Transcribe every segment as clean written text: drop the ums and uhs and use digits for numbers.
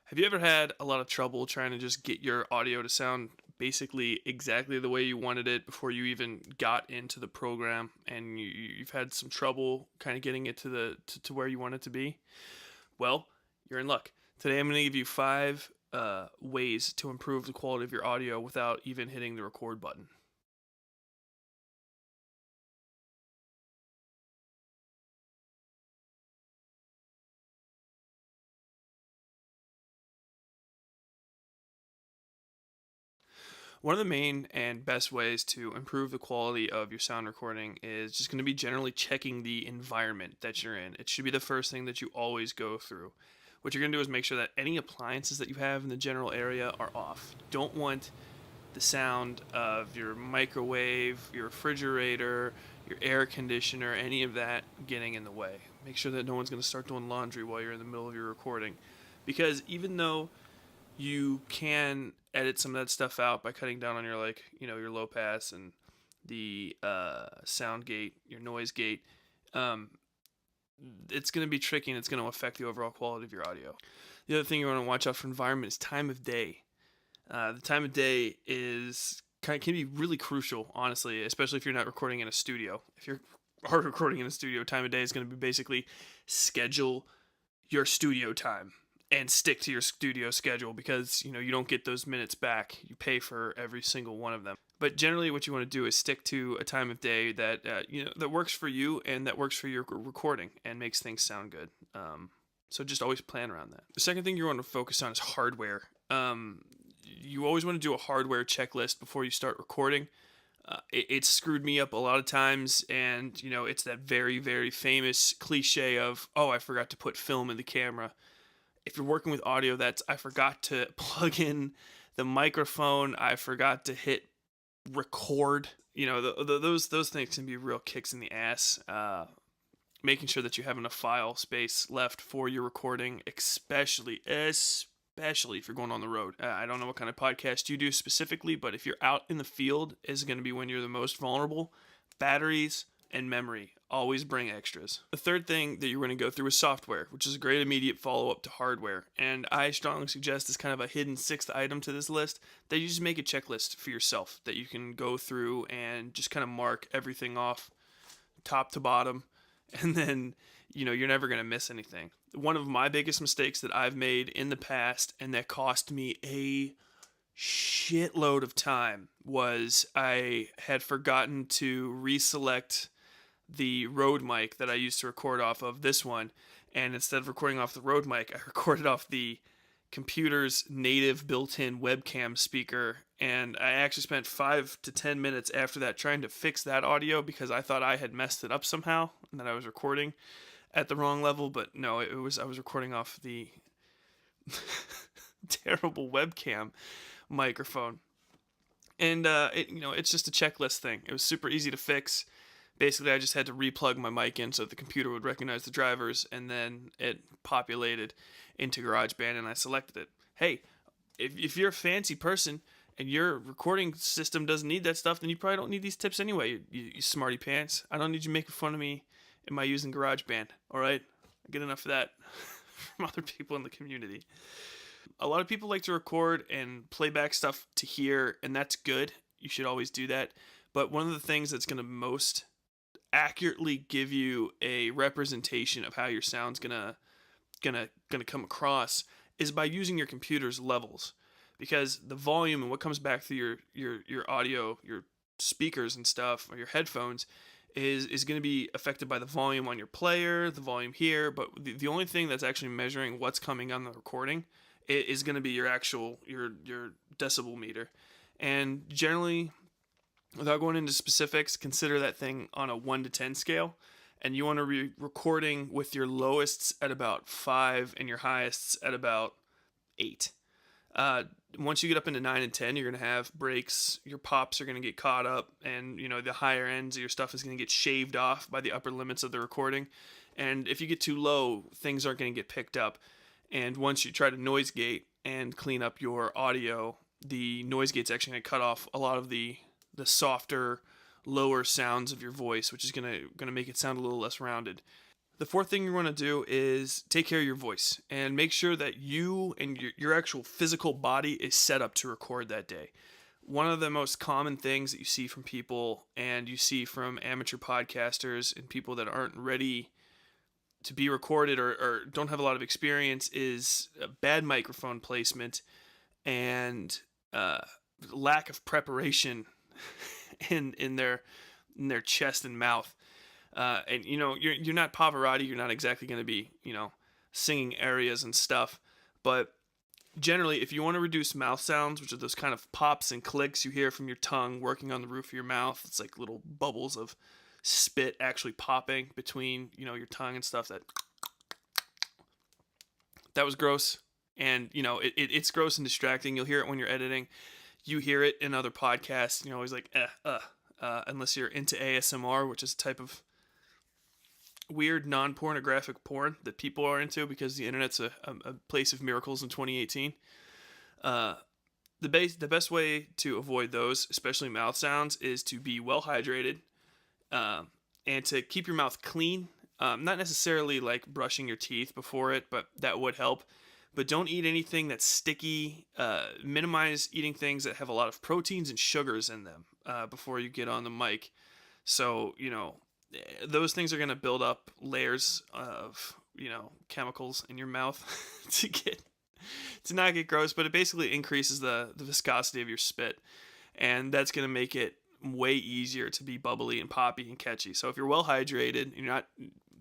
Have you ever had a lot of trouble trying to just get your audio to sound basically exactly the way you wanted it before you even got into the program, and you've had some trouble kind of getting it to where you want it to be? Well, you're in luck. Today I'm going to give you five ways to improve the quality of your audio without even hitting the record button. One of the main and best ways to improve the quality of your sound recording is just going to be generally checking the environment that you're in. It should be the first thing that you always go through. What you're going to do is make sure that any appliances that you have in the general area are off. You don't want the sound of your microwave, your refrigerator, your air conditioner, any of that getting in the way. Make sure that no one's going to start doing laundry while you're in the middle of your recording. Because even though you can edit some of that stuff out by cutting down on your your low pass and the sound gate, your noise gate. Um, it's going to be tricky and it's going to affect the overall quality of your audio. The other thing you want to watch out for environment is time of day. The time of day can be really crucial, honestly, especially if you're not recording in a studio. If you're are recording in a studio, time of day is going to be basically schedule your studio time and stick to your studio schedule because you don't get those minutes back. You pay for every single one of them. But generally, what you want to do is stick to a time of day that that works for you and that works for your recording and makes things sound good. So just always plan around that. The second thing you want to focus on is hardware. You always want to do a hardware checklist before you start recording. It's screwed me up a lot of times, and it's that very, very famous cliche of, oh, I forgot to put film in the camera. If you're working with audio, that's I forgot to plug in the microphone, I forgot to hit record. Those things can be real kicks in the ass. Making sure that you have enough file space left for your recording, especially if you're going on the road. I don't know what kind of podcast you do specifically, but if you're out in the field, is going to be when you're the most vulnerable. Batteries and memory, always bring extras. The third thing that you're going to go through is software, which is a great immediate follow-up to hardware. And I strongly suggest as kind of a hidden sixth item to this list that you just make a checklist for yourself that you can go through and just kind of mark everything off top to bottom, and then you're never going to miss anything. One of my biggest mistakes that I've made in the past and that cost me a shitload of time was I had forgotten to reselect the Rode mic that I used to record off of this one, and instead of recording off the Rode mic, I recorded off the computer's native built-in webcam speaker, and I actually spent 5 to 10 minutes after that trying to fix that audio because I thought I had messed it up somehow and that I was recording at the wrong level, but no, I was recording off the terrible webcam microphone. And it's just a checklist thing. It was super easy to fix. Basically, I just had to replug my mic in so the computer would recognize the drivers, and then it populated into GarageBand, and I selected it. Hey, if you're a fancy person and your recording system doesn't need that stuff, then you probably don't need these tips anyway, you smarty pants. I don't need you making fun of me. Am I using GarageBand? All right? I get enough of that from other people in the community. A lot of people like to record and play back stuff to hear, and that's good. You should always do that. But one of the things that's going to most accurately give you a representation of how your sound's gonna come across is by using your computer's levels, because the volume and what comes back through your audio, your speakers and stuff, or your headphones is going to be affected by the volume on your player, the volume here, but the only thing that's actually measuring what's coming on the recording is going to be your actual your decibel meter. And generally, without going into specifics, consider that thing on a 1 to 10 scale, and you want to be recording with your lowest at about 5 and your highest at about 8. Once you get up into 9 and 10, you're going to have breaks. Your pops are going to get caught up, and the higher ends of your stuff is going to get shaved off by the upper limits of the recording. And if you get too low, things aren't going to get picked up. And once you try to noise gate and clean up your audio, the noise gate's actually going to cut off a lot of the softer, lower sounds of your voice, which is gonna make it sound a little less rounded. The fourth thing you want to do is take care of your voice and make sure that you and your actual physical body is set up to record that day. One of the most common things that you see from people and you see from amateur podcasters and people that aren't ready to be recorded or don't have a lot of experience is bad microphone placement and lack of preparation in their chest and mouth. And you're not Pavarotti. You're not exactly going to be singing arias and stuff. But generally, if you want to reduce mouth sounds, which are those kind of pops and clicks you hear from your tongue working on the roof of your mouth, it's like little bubbles of spit actually popping between your tongue and stuff. That was gross, and it's gross and distracting. You'll hear it when you're editing. You hear it in other podcasts. You're always like unless you're into ASMR, which is a type of weird non-pornographic porn that people are into because the internet's a place of miracles in 2018. The best way to avoid those, especially mouth sounds, is to be well hydrated, and to keep your mouth clean. Not necessarily like brushing your teeth before it, but that would help. But don't eat anything that's sticky. Minimize eating things that have a lot of proteins and sugars in them before you get on the mic. So, those things are going to build up layers of, chemicals in your mouth to not get gross, but it basically increases the viscosity of your spit. And that's going to make it way easier to be bubbly and poppy and catchy. So if you're well hydrated, you're not,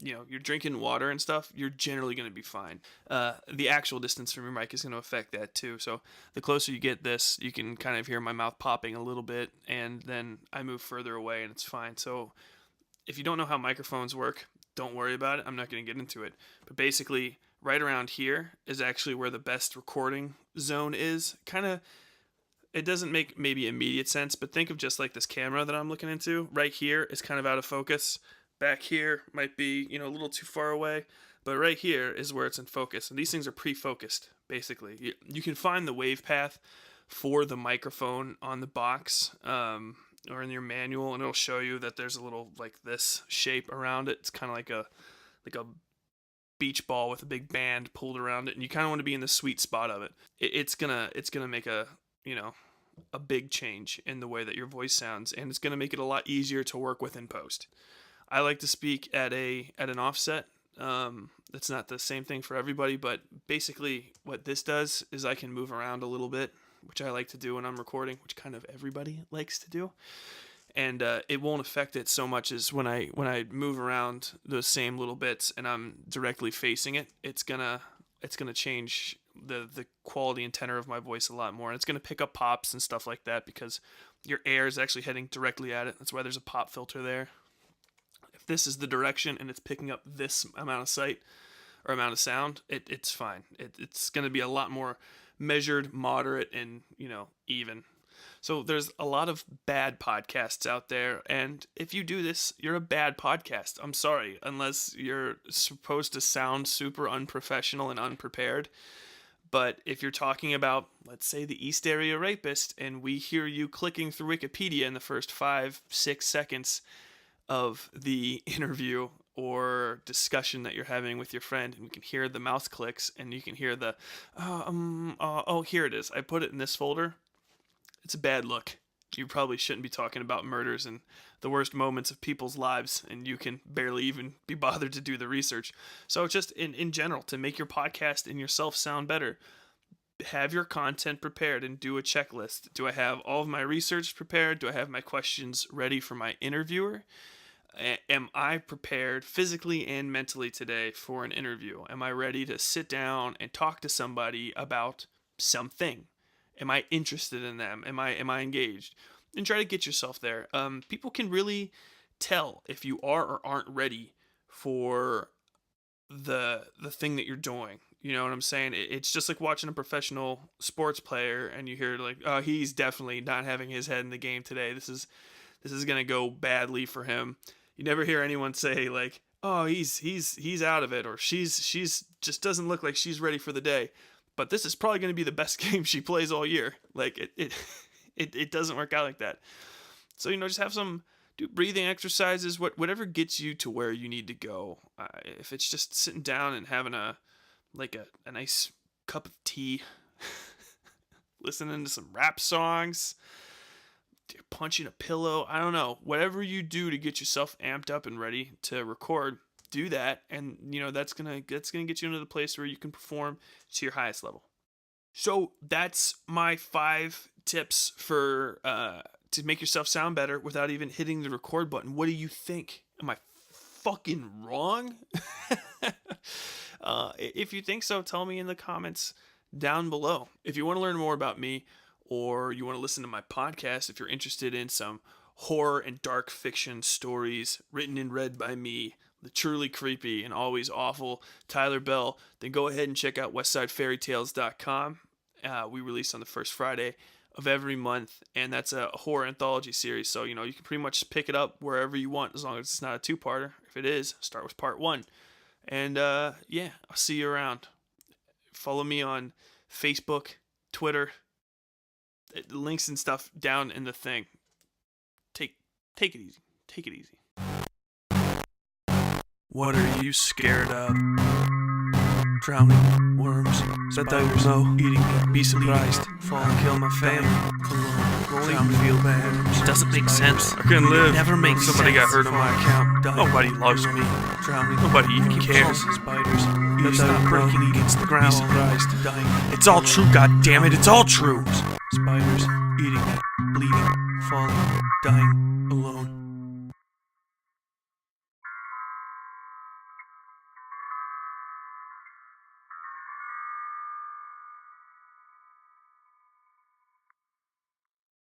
you're drinking water and stuff, you're generally going to be fine. The actual distance from your mic is going to affect that too. So the closer you get this, you can kind of hear my mouth popping a little bit, and then I move further away and it's fine. So if you don't know how microphones work, don't worry about it. I'm not going to get into it. But basically, right around here is actually where the best recording zone is. It doesn't make maybe immediate sense, but think of just like this camera that I'm looking into. Right here is kind of out of focus. Back here might be, a little too far away. But right here is where it's in focus. And these things are pre-focused, basically. You can find the wave path for the microphone on the box or in your manual, and it'll show you that there's a little like this shape around it. It's kind of like a beach ball with a big band pulled around it, and you kind of want to be in the sweet spot of it. It's gonna make a big change in the way that your voice sounds, and it's gonna make it a lot easier to work with in post. I like to speak at an offset. That's not the same thing for everybody, but basically what this does is I can move around a little bit, which I like to do when I'm recording, which kind of everybody likes to do. And it won't affect it so much as when I move around those same little bits and I'm directly facing it, it's gonna change the quality and tenor of my voice a lot more. And it's gonna pick up pops and stuff like that because your air is actually heading directly at it. That's why there's a pop filter there. If this is the direction and it's picking up this amount of sight or amount of sound, it's fine. It's gonna be a lot more measured, moderate, and even. So there's a lot of bad podcasts out there, and if you do this, you're a bad podcast. I'm sorry, unless you're supposed to sound super unprofessional and unprepared. But if you're talking about, let's say, the East Area Rapist, and we hear you clicking through Wikipedia in the first 5-6 seconds of the interview or discussion that you're having with your friend, and you can hear the mouse clicks, and you can hear the, here it is. I put it in this folder. It's a bad look. You probably shouldn't be talking about murders and the worst moments of people's lives, and you can barely even be bothered to do the research. So just in general, to make your podcast and yourself sound better, have your content prepared and do a checklist. Do I have all of my research prepared? Do I have my questions ready for my interviewer? Am I prepared physically and mentally today for an interview? Am I ready to sit down and talk to somebody about something? Am I interested in them? Am I engaged? And try to get yourself there. People can really tell if you are or aren't ready for the thing that you're doing. You know what I'm saying? It's just like watching a professional sports player, and you hear like, "Oh, he's definitely not having his head in the game today. This is gonna go badly for him." You never hear anyone say like, "Oh, he's out of it," or she's just doesn't look like she's ready for the day. But this is probably going to be the best game she plays all year. Like it doesn't work out like that. So just have some do breathing exercises, whatever gets you to where you need to go. If it's just sitting down and having a nice cup of tea, listening to some rap songs, punching a pillow, I don't know, whatever you do to get yourself amped up and ready to record, do that, and that's gonna get you into the place where you can perform to your highest level. So that's my 5 tips for to make yourself sound better without even hitting the record button. What do you think? Am I fucking wrong? If you think so, tell me in the comments down below. If you want to learn more about me, or you want to listen to my podcast, if you're interested in some horror and dark fiction stories written and read by me, the truly creepy and always awful Tyler Bell, then go ahead and check out westsidefairytales.com. We release on the first Friday of every month, and that's a horror anthology series, so you can pretty much pick it up wherever you want, as long as it's not a 2-parter. If it is, start with part 1. And yeah, I'll see you around. Follow me on Facebook, Twitter, links and stuff down in the thing. Take it easy. Take it easy. What are you scared of? Drowning, worms, spiders, eating me, be surprised, fall and kill my family, alone, feel bad. It doesn't make sense. I couldn't live. Never makes sense. Somebody got hurt on my account. Nobody loves me. Drowning, nobody even cares. Spiders, stop breaking against the ground. Be surprised, dying. It's all true, goddammit, it's all true. Spiders, eating me, bleeding, falling, dying, alone.